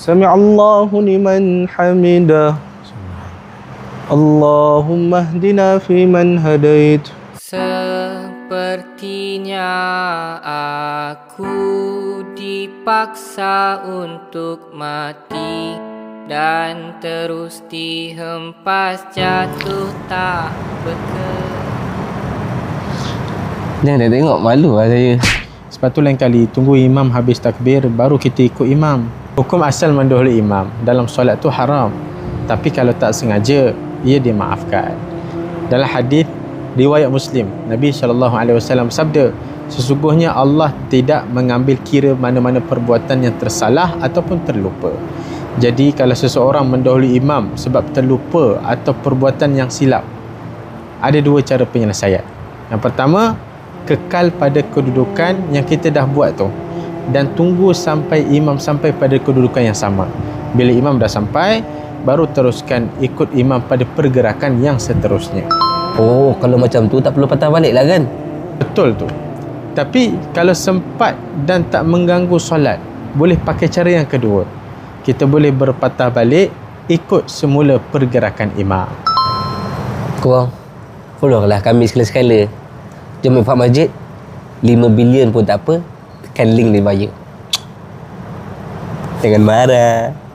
Sami'allahu liman hamidah. Allahumma hdina fiman hadait. Sepertinya aku dipaksa untuk mati dan terus dihempas jatuh tak berkenan. Jangan nak tengok, malu lah saya. Sebab tu lain kali tunggu imam habis takbir baru kita ikut imam. Hukum asal mendahului imam dalam solat tu haram. Tapi kalau tak sengaja, ia dimaafkan. Dalam hadis riwayat Muslim, Nabi SAW sabda, sesungguhnya Allah tidak mengambil kira mana-mana perbuatan yang tersalah ataupun terlupa. Jadi kalau seseorang mendahului imam sebab terlupa atau perbuatan yang silap, ada dua cara penyelesaian. Yang pertama, kekal pada kedudukan yang kita dah buat tu dan tunggu sampai imam sampai pada kedudukan yang sama. Bila imam dah sampai, baru teruskan ikut imam pada pergerakan yang seterusnya. Oh, kalau macam tu tak perlu patah balik lah kan? Betul tu. Tapi kalau sempat dan tak mengganggu solat, boleh pakai cara yang kedua. Kita boleh berpatah balik ikut semula pergerakan imam. Korang follow lah kami sekala-sekala. Jom infak masjid 5 bilion pun tak apa. Tekan link di bio. Jangan marah.